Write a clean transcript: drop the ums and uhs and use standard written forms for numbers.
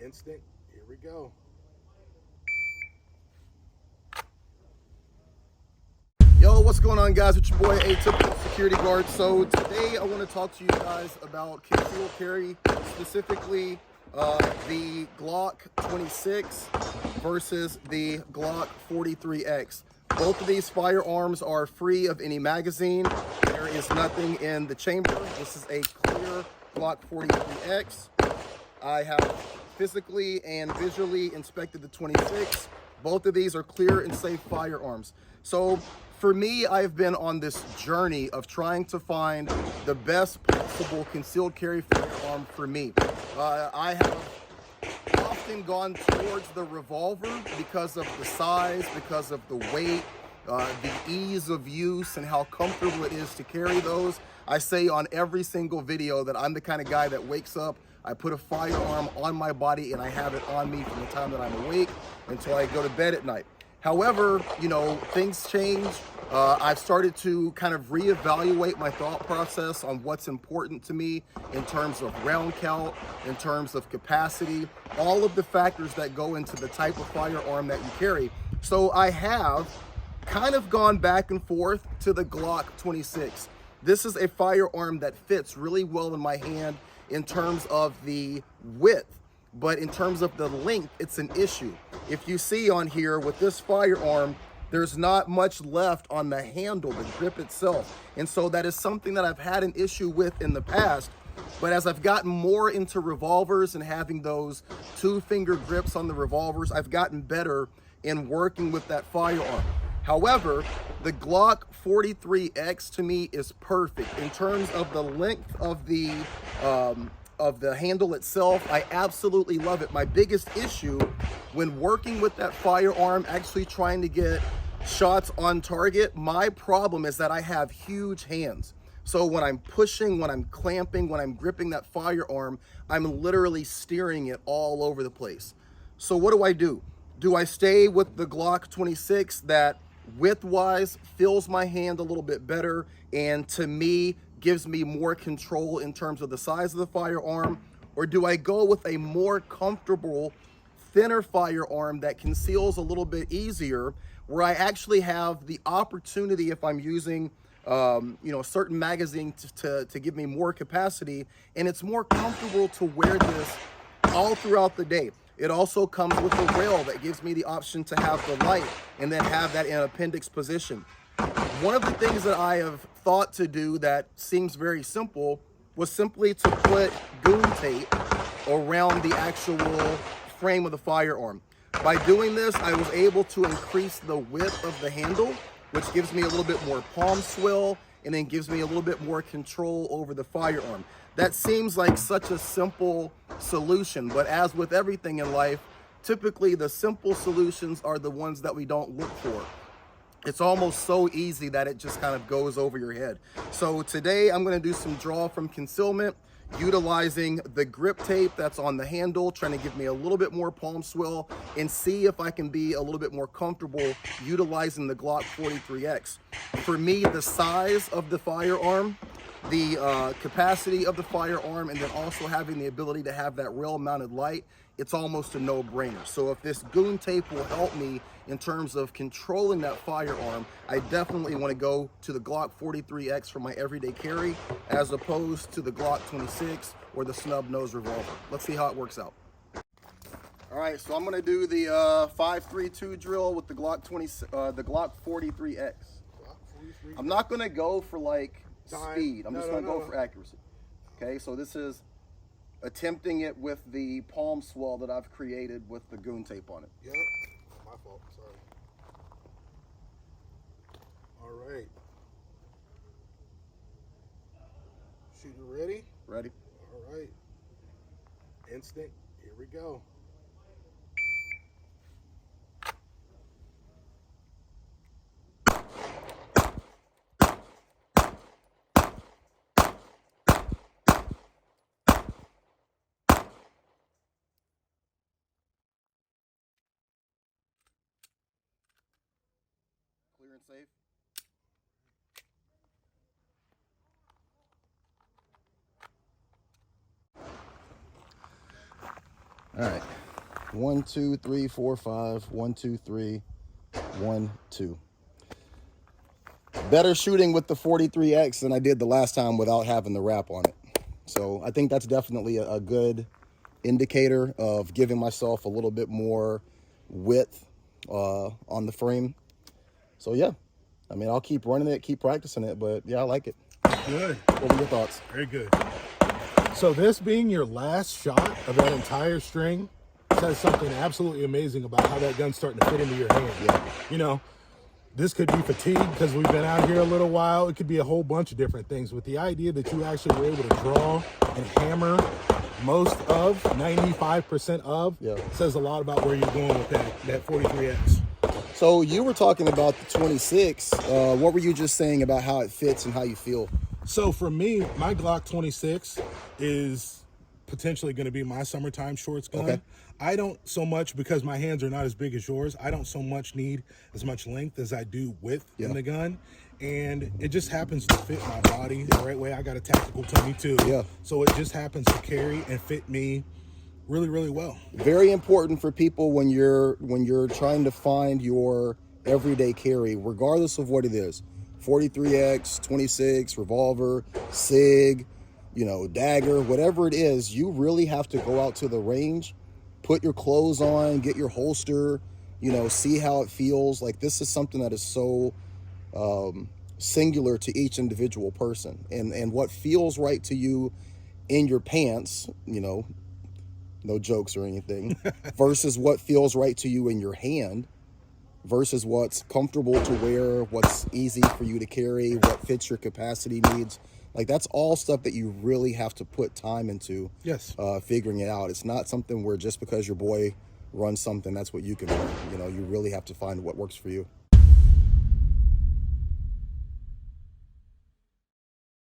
Instant. Here we go. Yo, what's going on, guys? It's your boy Atypical Security Guard. So today I want to talk to you guys about concealed carry, specifically the Glock 26 versus the Glock 43x. Both of these firearms are free of any magazine. There is nothing in the chamber. This is a clear Glock 43x. I have physically and visually inspected the 26. Both of these are clear and safe firearms. So for me, I've been on this journey of trying to find the best possible concealed carry firearm for me. I have often gone towards the revolver because of the size, because of the weight, the ease of use, and how comfortable it is to carry those. I say on every single video that I'm the kind of guy that wakes up, I put a firearm on my body and I have it on me from the time that I'm awake until I go to bed at night. However, you know, things change. I've started to kind of reevaluate my thought process on what's important to me in terms of round count, in terms of capacity, all of the factors that go into the type of firearm that you carry. So I have kind of gone back and forth to the Glock 26. This is a firearm that fits really well in my hand in terms of the width, but in terms of the length, it's an issue. If you see on here with this firearm, there's not much left on the handle, the grip itself. And so that is something that I've had an issue with in the past. But as I've gotten more into revolvers and having those 2-finger grips on the revolvers, I've gotten better in working with that firearm. However, the Glock 43x to me is perfect in terms of the length of the handle itself. I absolutely love it. My biggest issue when working with that firearm, actually trying to get shots on target, my problem is that I have huge hands. So when I'm pushing, when I'm clamping, when I'm gripping that firearm, I'm literally steering it all over the place. So what do? Do I stay with the Glock 26 that width-wise fills my hand a little bit better and to me gives me more control in terms of the size of the firearm? Or do I go with a more comfortable, thinner firearm that conceals a little bit easier, where I actually have the opportunity, if I'm using you know, a certain magazine to give me more capacity, and it's more comfortable to wear this all throughout the day. It also comes with a rail that gives me the option to have the light and then have that in appendix position. One of the things that I have thought to do that seems very simple was simply to put goon tape around the actual frame of the firearm. By doing this, I was able to increase the width of the handle, which gives me a little bit more palm swell and then gives me a little bit more control over the firearm. That seems like such a simple solution, but as with everything in life, typically the simple solutions are the ones that we don't look for. It's almost so easy that it just kind of goes over your head. So today I'm going to do some draw from concealment, utilizing the grip tape that's on the handle, trying to give me a little bit more palm swell and see if I can be a little bit more comfortable utilizing the Glock 43x. For me, the size of the firearm, the capacity of the firearm, and then also having the ability to have that rail mounted light, it's almost a no-brainer. So if this goon tape will help me in terms of controlling that firearm, I definitely want to go to the Glock 43x for my everyday carry as opposed to the Glock 26 or the snub nose revolver. Let's see how it works out. All right, so I'm going to do the 5-3-2 drill with the Glock 43x. I'm not going to go for like speed. I'm just going to go for accuracy. Okay, so this is attempting it with the palm swell that I've created with the goon tape on it. Yep, my fault, sorry. All right. Shooter ready? Ready? All right. Instant, here we go. Clear and safe. All right. 1, 2, 3, 4, 5. 1, 2, 3. 1, 2. Better shooting with the 43x than I did the last time without having the wrap on it. So I think that's definitely a good indicator of giving myself a little bit more width on the frame. So yeah, I mean, I'll keep running it, keep practicing it, but yeah, I like it. Good. What were your thoughts? Very good. So this being your last shot of that entire string says something absolutely amazing about how that gun's starting to fit into your hand. Yeah. You know, this could be fatigue because we've been out here a little while. It could be a whole bunch of different things. With the idea that you actually were able to draw and hammer most of, 95% of, says a lot about where you're going with that 43x. So you were talking about the 26. What were you just saying about how it fits and how you feel? So for me, my Glock 26 is potentially going to be my summertime shorts gun. Okay. I don't so much, because my hands are not as big as yours, I don't so much need as much length as I do width in the gun. And it just happens to fit my body the right way. I got a tactical tummy too. Yeah. So it just happens to carry and fit me really, really well. Very important for people when you're trying to find your everyday carry, regardless of what it is. 43x, 26, revolver, SIG, you know, dagger, whatever it is, you really have to go out to the range, put your clothes on, get your holster, you know, see how it feels. Like, this is something that is so singular to each individual person, and what feels right to you in your pants, you know, no jokes or anything, versus what feels right to you in your hand, versus what's comfortable to wear, what's easy for you to carry, what fits your capacity needs. Like, that's all stuff that you really have to put time into. Yes. Figuring it out. It's not something where just because your boy runs something, that's what you can run. You know, you really have to find what works for you.